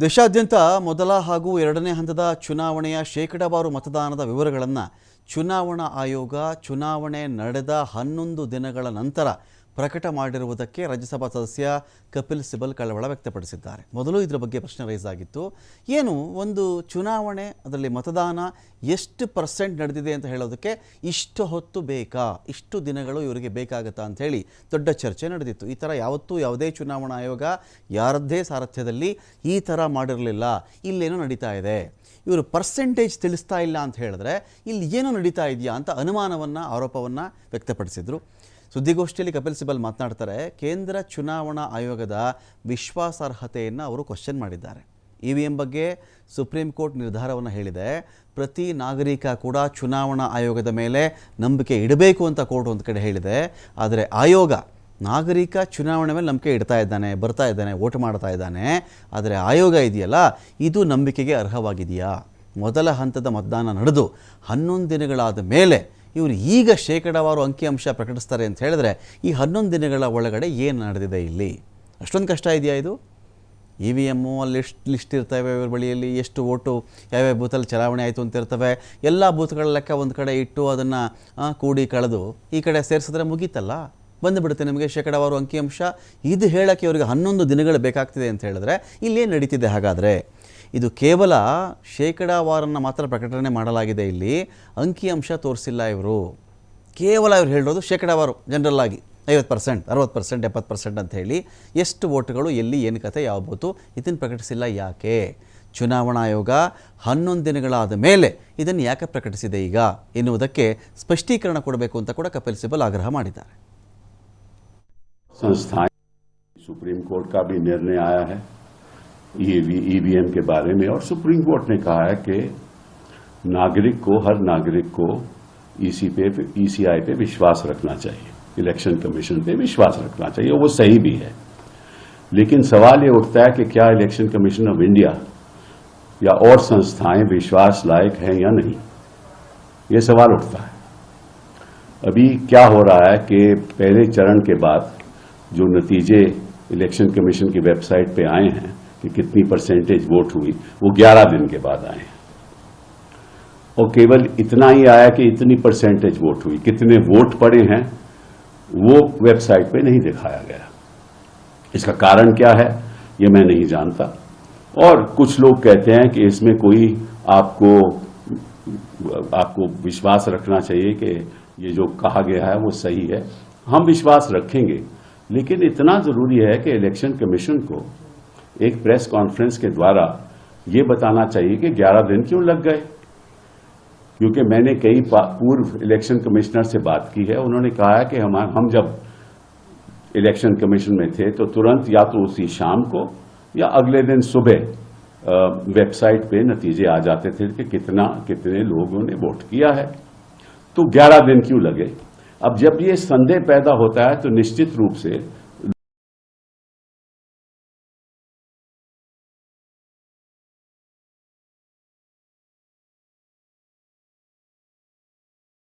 ದೇಶಾದ್ಯಂತ ಮೊದಲ ಹಾಗೂ ಎರಡನೇ ಹಂತದ ಚುನಾವಣೆಯ ಶೇಕಡಾವಾರು ಮತದಾನದ ವಿವರಗಳನ್ನು ಚುನಾವಣಾ ಆಯೋಗ ಚುನಾವಣೆ ನಡೆದ 11 ದಿನಗಳ ನಂತರ ಪ್ರಕಟ ಮಾಡಿರುವುದಕ್ಕೆ ರಾಜ್ಯಸಭಾ ಸದಸ್ಯ ಕಪಿಲ್ ಸಿಬಲ್ ಕಳವಳ ವ್ಯಕ್ತಪಡಿಸಿದ್ದಾರೆ. ಮೊದಲು ಇದರ ಬಗ್ಗೆ ಪ್ರಶ್ನೆ ರೈಸ್ ಆಗಿತ್ತು. ಏನು ಒಂದು ಚುನಾವಣೆ, ಅದರಲ್ಲಿ ಮತದಾನ ಎಷ್ಟು % ನಡೆದಿದೆ ಅಂತ ಹೇಳೋದಕ್ಕೆ ಇಷ್ಟು ಹೊತ್ತು ಬೇಕಾ, ಇಷ್ಟು ದಿನಗಳು ಇವರಿಗೆ ಬೇಕಾಗುತ್ತಾ ಅಂತ ಹೇಳಿ ದೊಡ್ಡ ಚರ್ಚೆ ನಡೆದಿತ್ತು. ಈ ಥರ ಯಾವತ್ತೂ ಯಾವುದೇ ಚುನಾವಣಾ ಆಯೋಗ ಯಾರದ್ದೇ ಸಾರಥ್ಯದಲ್ಲಿ ಈ ಥರ ಮಾಡಿರಲಿಲ್ಲ. ಇಲ್ಲೇನೋ ನಡೀತಾ ಇದೆ, ಇವರು ಪರ್ಸೆಂಟೇಜ್ ತಿಳಿಸ್ತಾ ಇಲ್ಲ ಅಂತ ಹೇಳಿದ್ರೆ ಇಲ್ಲಿ ಏನೋ ನಡೀತಾ ಇದೆಯಾ ಅಂತ ಅನುಮಾನವನ್ನು, ಆರೋಪವನ್ನು ವ್ಯಕ್ತಪಡಿಸಿದರು. ಸುದ್ದಿಗೋಷ್ಠಿಯಲ್ಲಿ ಕಪಿಲ್ ಸಿಬಲ್ ಮಾತನಾಡ್ತಾರೆ. ಕೇಂದ್ರ ಚುನಾವಣಾ ಆಯೋಗದ ವಿಶ್ವಾಸಾರ್ಹತೆಯನ್ನು ಅವರು ಕ್ವಶನ್ ಮಾಡಿದ್ದಾರೆ. EVM ಬಗ್ಗೆ ಸುಪ್ರೀಂ ಕೋರ್ಟ್ ನಿರ್ಧಾರವನ್ನು ಹೇಳಿದೆ. ಪ್ರತಿ ನಾಗರಿಕ ಕೂಡ ಚುನಾವಣಾ ಆಯೋಗದ ಮೇಲೆ ನಂಬಿಕೆ ಇಡಬೇಕು ಅಂತ ಕೋರ್ಟ್ ಒಂದು ಕಡೆ ಹೇಳಿದೆ. ಆದರೆ ಆಯೋಗ ನಾಗರಿಕ ಚುನಾವಣೆ ಮೇಲೆ ನಂಬಿಕೆ ಇಡ್ತಾ ಇದ್ದಾನೆ, ಬರ್ತಾ ಇದ್ದಾನೆ, ವೋಟ್ ಮಾಡ್ತಾ ಇದ್ದಾನೆ. ಆದರೆ ಆಯೋಗ ಇದೆಯಲ್ಲ, ಇದು ನಂಬಿಕೆಗೆ ಅರ್ಹವಾಗಿದೆಯಾ? ಮೊದಲ ಹಂತದ ಮತದಾನ ನಡೆದು 11 ದಿನಗಳಾದ ಮೇಲೆ ಇವರು ಈಗ ಶೇಕಡಾವಾರು ಅಂಕಿಅಂಶ ಪ್ರಕಟಿಸ್ತಾರೆ ಅಂತ ಹೇಳಿದ್ರೆ ಈ 11 ದಿನಗಳ ಒಳಗಡೆ ಏನು ನಡೆದಿದೆ ಇಲ್ಲಿ? ಅಷ್ಟೊಂದು ಕಷ್ಟ ಇದೆಯಾ ಇದು? EVM ಅಲ್ಲಿ ಲಿಸ್ಟ್ ಇರ್ತವೆ, ಇವ್ರ ಬಳಿಯಲ್ಲಿ ಎಷ್ಟು ವೋಟು ಯಾವ್ಯಾವ ಬೂತಲ್ಲಿ ಚಲಾವಣೆ ಆಯಿತು ಅಂತ ಇರ್ತವೆ. ಎಲ್ಲ ಬೂತ್ಗಳ ಲೆಕ್ಕ ಒಂದು ಕಡೆ ಇಟ್ಟು ಅದನ್ನು ಕೂಡಿ ಕಳೆದು ಈ ಕಡೆ ಸೇರಿಸಿದ್ರೆ ಮುಗೀತಲ್ಲ, ಬಂದುಬಿಡುತ್ತೆ ನಿಮಗೆ ಶೇಕಡಾವಾರು ಅಂಕಿಅಂಶ. ಇದು ಹೇಳೋಕ್ಕೆ ಇವರಿಗೆ 11 ದಿನಗಳು ಬೇಕಾಗ್ತಿದೆ ಅಂತ ಹೇಳಿದ್ರೆ ಇಲ್ಲೇನು ನಡೀತಿದೆ? ಹಾಗಾದರೆ ಇದು ಕೇವಲ ಶೇಕಡಾವಾರನ್ನು ಮಾತ್ರ ಪ್ರಕಟಣೆ ಮಾಡಲಾಗಿದೆ. ಇಲ್ಲಿ ಅಂಕಿಅಂಶ ತೋರಿಸಿಲ್ಲ ಇವರು. ಕೇವಲ ಇವರು ಹೇಳಿರೋದು ಶೇಕಡಾವಾರು, ಜನರಲ್ ಆಗಿ 50%, 60%, 70% ಅಂತ ಹೇಳಿ ಎಷ್ಟು ವೋಟುಗಳು ಎಲ್ಲಿ, ಏನು ಕತೆ, ಯಾವ ಬೂತು, ಇದನ್ನು ಪ್ರಕಟಿಸಿಲ್ಲ. ಯಾಕೆ? ಚುನಾವಣಾ ಆಯೋಗ 11 ದಿನಗಳಾದ ಮೇಲೆ ಇದನ್ನು ಯಾಕೆ ಪ್ರಕಟಿಸಿದೆ ಈಗ ಎನ್ನುವುದಕ್ಕೆ ಸ್ಪಷ್ಟೀಕರಣ ಕೊಡಬೇಕು ಅಂತ ಕೂಡ ಕಪಿಲ್ ಸಿಬಲ್ ಆಗ್ರಹ ಮಾಡಿದ್ದಾರೆ. संस्थाएं सुप्रीम कोर्ट का भी निर्णय आया है EVM के बारे में, और सुप्रीम कोर्ट ने कहा है कि नागरिक को, हर नागरिक को ECI पे विश्वास रखना चाहिए, इलेक्शन कमीशन पे विश्वास रखना चाहिए, वो सही भी है. लेकिन सवाल ये उठता है कि क्या इलेक्शन कमीशन ऑफ इंडिया या और संस्थाएं विश्वास लायक हैं या नहीं, ये सवाल उठता है. अभी क्या हो रहा है कि पहले चरण के बाद जो नतीजे इलेक्शन कमीशन की वेबसाइट पे आए हैं कि कितनी % वोट हुई, वो 11 दिन के बाद आए हैं. और केवल इतना ही आया कि इतनी % वोट हुई, कितने वोट पड़े हैं वो वेबसाइट पे नहीं दिखाया गया. इसका कारण क्या है ये मैं नहीं जानता. और कुछ लोग कहते हैं कि इसमें कोई आपको विश्वास रखना चाहिए कि ये जो कहा गया है वो सही है. हम विश्वास रखेंगे, लेकिन इतना जरूरी है कि इलेक्शन कमीशन को एक प्रेस कॉन्फ्रेंस के द्वारा ये बताना चाहिए कि 11 दिन क्यों लग गए. क्योंकि मैंने कई पूर्व इलेक्शन कमिश्नर से बात की है. उन्होंने कहा है कि हम जब इलेक्शन कमीशन में थे तो तुरंत या तो उसी शाम को या अगले दिन सुबह वेबसाइट पे नतीजे आ जाते थे कि कितने लोगों ने वोट किया है. तो 11 दिन क्यों लगे? अब जब ये संदेह पैदा होता है तो निश्चित रूप से